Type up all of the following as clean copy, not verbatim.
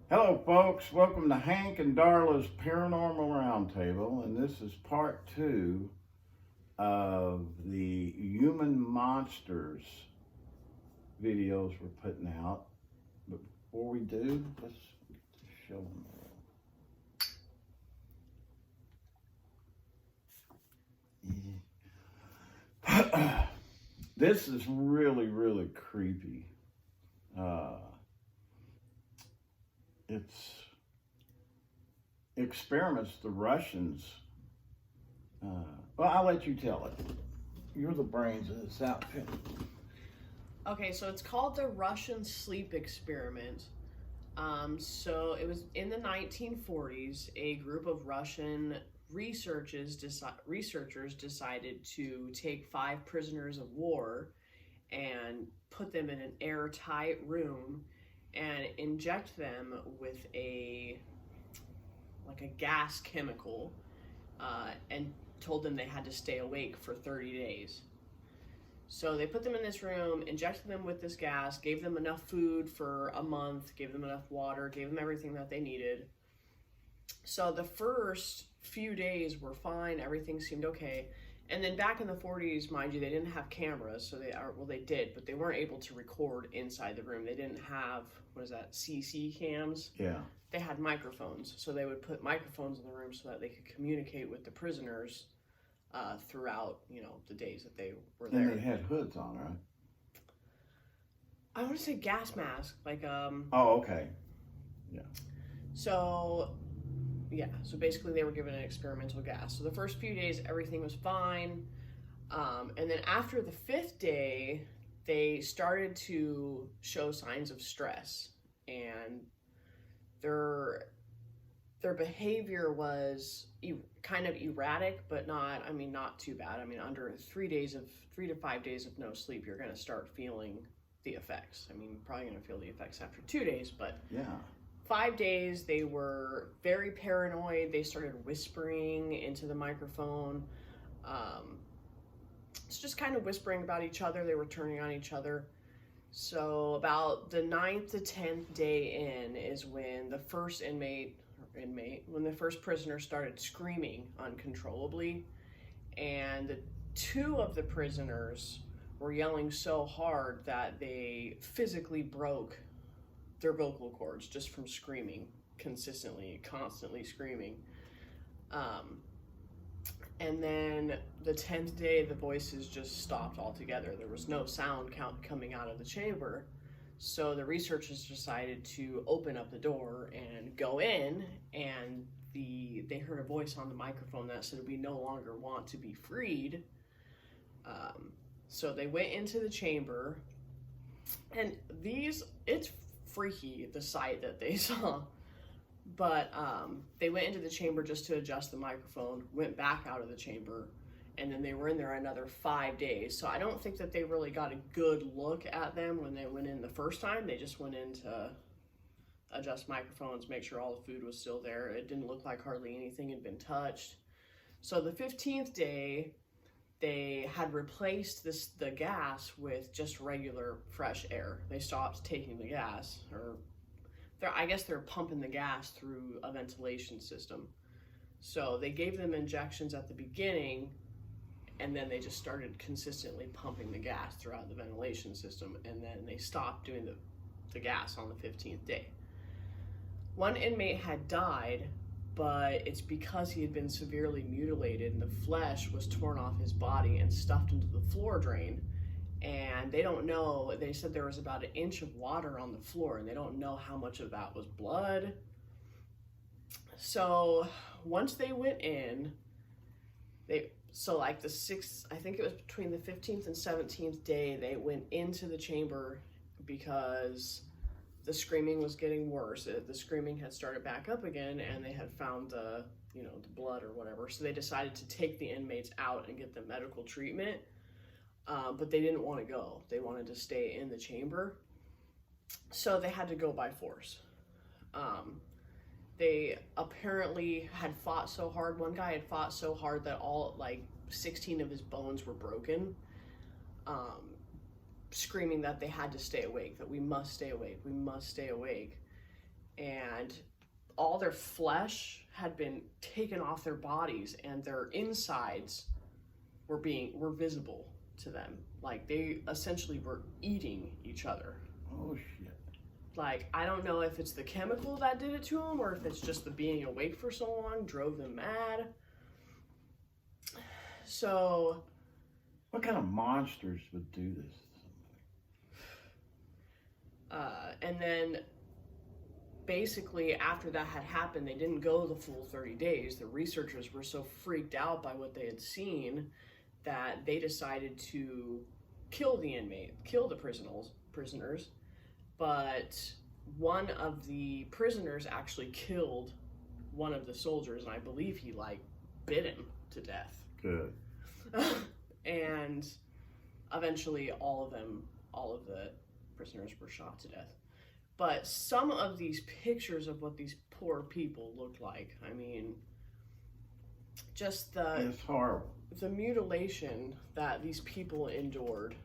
Hello, folks. Welcome to Hank and Darla's Paranormal Roundtable, and this is part two of the human monsters videos we're putting out. But before we do, let's show them. This is really creepy. Uh, it's experiments the Russians. Well, I'll let you tell it. You're the brains of this outfit. Okay, so it's called the Russian sleep experiment. So it was in the 1940s. A group of Russian researchers decided to take 5 prisoners of war and put them in an airtight room and inject them with a gas chemical, and told them they had to stay awake for 30 days. So they put them in this room, injected them with this gas, gave them enough food for a month, gave them enough water, gave them everything that they needed. So the first few days were fine, everything seemed okay. And then back in the 40s, mind you, they didn't have cameras, so they did, but they weren't able to record inside the room. They didn't have, CC cams? Yeah. They had microphones, so they would put microphones in the room so that they could communicate with the prisoners throughout, the days that they were there. And they had hoods on, right? I want to say gas mask, Oh, okay. Yeah. So basically they were given an experimental gas. So the first few days, everything was fine. And then after the 5th day, they started to show signs of stress. And their behavior was kind of erratic, but not too bad. Under 3 to 5 days of no sleep, you're going to start feeling the effects. Probably going to feel the effects after 2 days, but yeah. 5 days, they were very paranoid. They started whispering into the microphone. It's just kind of whispering about each other. They were turning on each other. So about the 9th to 10th day in is when the first when the first prisoner started screaming uncontrollably. And 2 of the prisoners were yelling so hard that they physically broke their vocal cords just from screaming constantly screaming. And then the 10th day, the voices just stopped altogether. There was no sound coming out of the chamber. So the researchers decided to open up the door and go in, and they heard a voice on the microphone that said, "We no longer want to be freed." So they went into the chamber, and it's freaky, the sight that they saw. But they went into the chamber just to adjust the microphone, went back out of the chamber, and then they were in there another 5 days. So I don't think that they really got a good look at them when they went in the first time. They just went in to adjust microphones, make sure all the food was still there. It didn't look like hardly anything had been touched. So the 15th day, they had replaced the gas with just regular fresh air. They stopped taking the gas, or I guess they're pumping the gas through a ventilation system. So they gave them injections at the beginning, and then they just started consistently pumping the gas throughout the ventilation system, and then they stopped doing the gas on the 15th day. One inmate had died, but it's because he had been severely mutilated and the flesh was torn off his body and stuffed into the floor drain. And they don't know, they said there was about 1 inch of water on the floor, and they don't know how much of that was blood. So once they went in, the 6th, I think it was between the 15th and 17th day, they went into the chamber because the screaming was getting worse. The screaming had started back up again, and they had found the blood or whatever. So they decided to take the inmates out and get them medical treatment. But they didn't want to go. They wanted to stay in the chamber. So they had to go by force. They apparently had fought so hard. One guy had fought so hard that all 16 of his bones were broken, screaming that they had to stay awake, that we must stay awake, we must stay awake. and all their flesh had been taken off their bodies, and their insides were visible to them. Like, they essentially were eating each other. Oh shit. Like, I don't know if it's the chemical that did it to them, or if it's just the being awake for so long drove them mad. So, what kind of monsters would do this to somebody? And then basically after that had happened, they didn't go the full 30 days. The researchers were so freaked out by what they had seen that they decided to kill the prisoners. But one of the prisoners actually killed one of the soldiers, and I believe he bit him to death. Good. And eventually all of the prisoners were shot to death. But some of these pictures of what these poor people looked like, I mean, just It's horrible. The mutilation that these people endured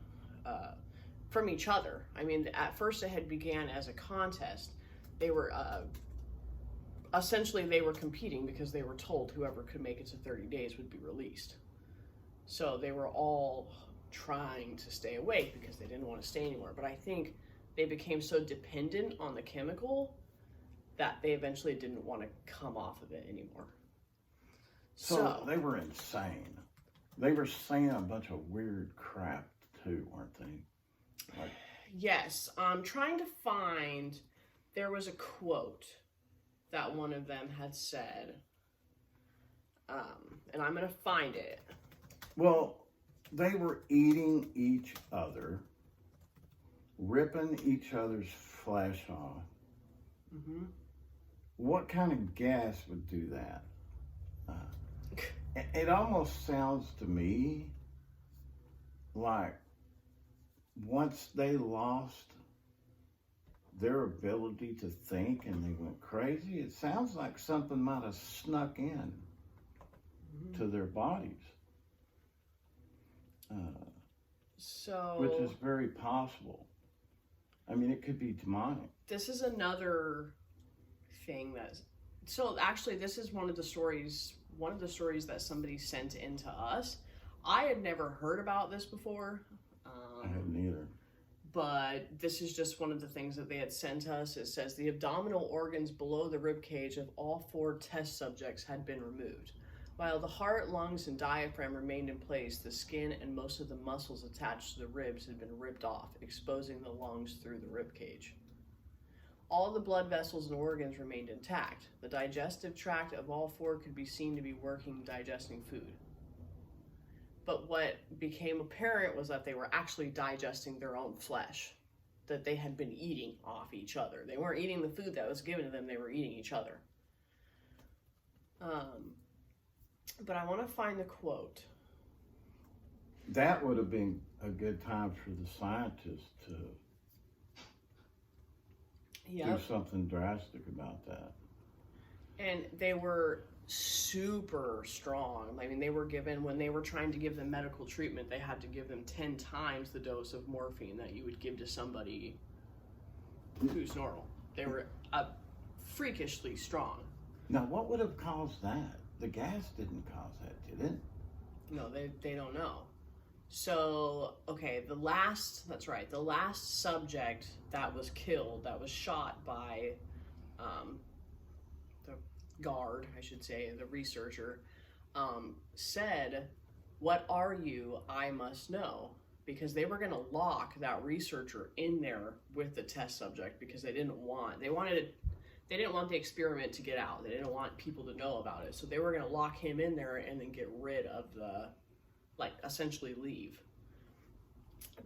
from each other. I mean, at first it had began as a contest. They were essentially they were competing because they were told whoever could make it to 30 days would be released. So they were all trying to stay awake because they didn't want to stay anymore. But I think they became so dependent on the chemical that they eventually didn't want to come off of it anymore. So they were insane. They were saying a bunch of weird crap too, weren't they? Like, yes, I'm trying to find, there was a quote that one of them had said, and I'm going to find it. well, they were eating each other, ripping each other's flesh off. Mm-hmm. What kind of gas would do that? It almost sounds to me like once they lost their ability to think and they went crazy, it sounds like something might have snuck in to their bodies. Which is very possible. I mean, it could be demonic. This is another thing so actually this is one of the stories that somebody sent in to us. I had never heard about this before. I hadn't either. But this is just one of the things that they had sent us. It says the abdominal organs below the rib cage of all 4 test subjects had been removed. While the heart, lungs, and diaphragm remained in place, the skin and most of the muscles attached to the ribs had been ripped off, exposing the lungs through the rib cage. All the blood vessels and organs remained intact. The digestive tract of all 4 could be seen to be working, digesting food. But what became apparent was that they were actually digesting their own flesh, that they had been eating off each other. They weren't eating the food that was given to them, they were eating each other. But I want to find the quote. That would have been a good time for the scientists to do something drastic about that. And they were super strong. I mean, they were given, when they were trying to give them medical treatment, they had to give them 10 times the dose of morphine that you would give to somebody who's normal. They were freakishly strong. Now, what would have caused that? The gas didn't cause that, did it? No, they don't know. So, okay, the last subject that was killed, that was shot by the guard, I should say, the researcher, said, "What are you? I must know." Because they were going to lock that researcher in there with the test subject because they didn't want the experiment to get out. They didn't want people to know about it. So they were going to lock him in there and then get rid of essentially leave.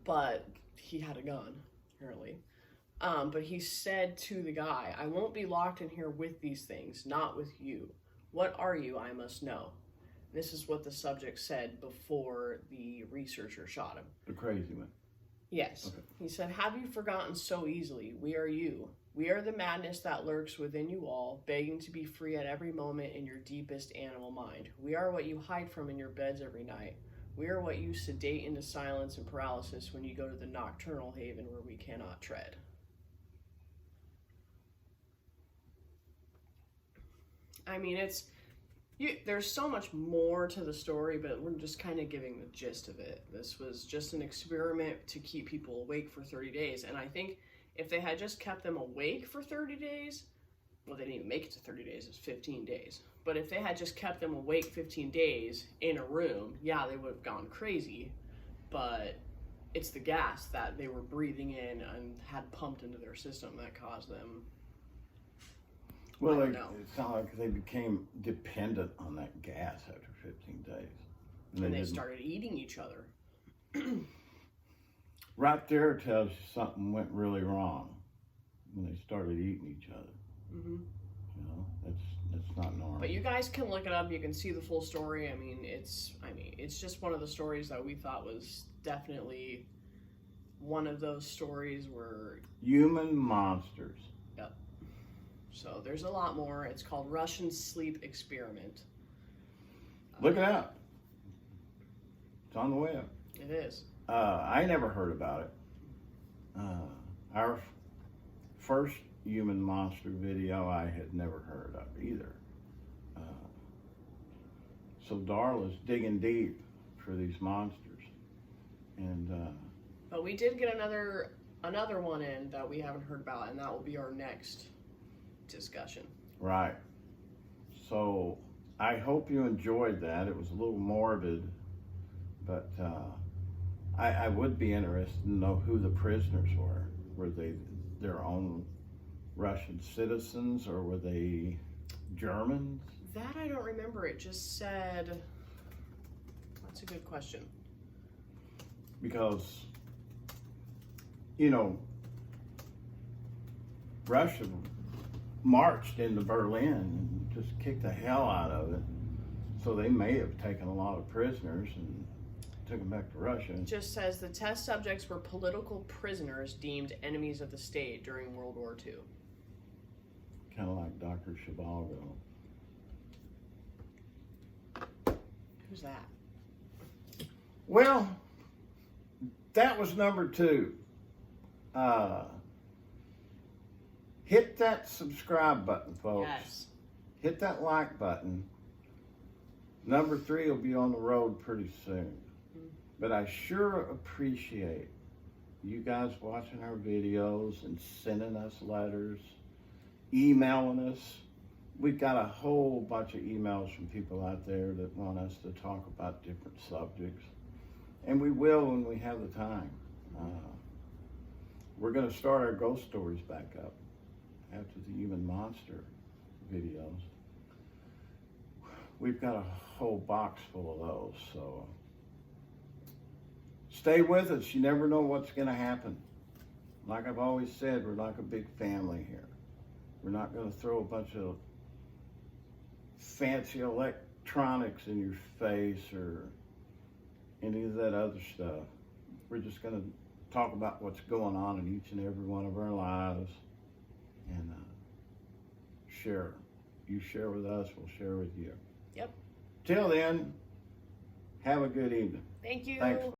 But he had a gun, apparently. But he said to the guy, "I won't be locked in here with these things, not with you. What are you? I must know." This is what the subject said before the researcher shot him. The crazy one. Yes. Okay. He said, "Have you forgotten so easily? We are you. We are the madness that lurks within you all, begging to be free at every moment in your deepest animal mind. We are what you hide from in your beds every night. We are what you sedate into silence and paralysis when you go to the nocturnal haven where we cannot tread." I mean, there's so much more to the story, but we're just kind of giving the gist of it. This was just an experiment to keep people awake for 30 days. And I think if they had just kept them awake for 30 days, well, they didn't even make it to 30 days, it's 15 days. But if they had just kept them awake 15 days in a room, yeah, they would have gone crazy. But it's the gas that they were breathing in and had pumped into their system that caused them. Well, I don't know. it's not like they became dependent on that gas after 15 days. And they didn't- started eating each other. Right there tells you something went really wrong when they started eating each other. Mm-hmm. You know, that's not normal. But you guys can look it up. You can see the full story. I mean, it's just one of the stories that we thought was definitely one of those stories where. Human monsters. Yep. So there's a lot more. It's called Russian Sleep Experiment. Look it up. It's on the web. It is. I never heard about it. Our first human monster video I had never heard of either. So Darla's digging deep for these monsters. And But we did get another one in that we haven't heard about, and that will be our next discussion. right. So I hope you enjoyed that. It was a little morbid, but I would be interested to know who the prisoners were. Were they their own Russian citizens, or were they Germans? That I don't remember. It just said. That's a good question. Because, you know, Russia marched into Berlin and just kicked the hell out of it. So they may have taken a lot of prisoners and took them back to Russia. It just says the test subjects were political prisoners deemed enemies of the state during World War II. Kind of like Dr. Zhivago. Who's that? Well, that was number 2. Hit that subscribe button, folks. Yes. Hit that like button. Number 3 will be on the road pretty soon. But I sure appreciate you guys watching our videos and sending us letters, emailing us. We've got a whole bunch of emails from people out there that want us to talk about different subjects. And we will when we have the time. We're going to start our ghost stories back up after the human monster videos. We've got a whole box full of those, so stay with us. You never know what's going to happen. Like I've always said, we're like a big family here. We're not going to throw a bunch of fancy electronics in your face or any of that other stuff. We're just going to talk about what's going on in each and every one of our lives and share. You share with us, we'll share with you. Yep. Till then, have a good evening. Thank you. Thanks.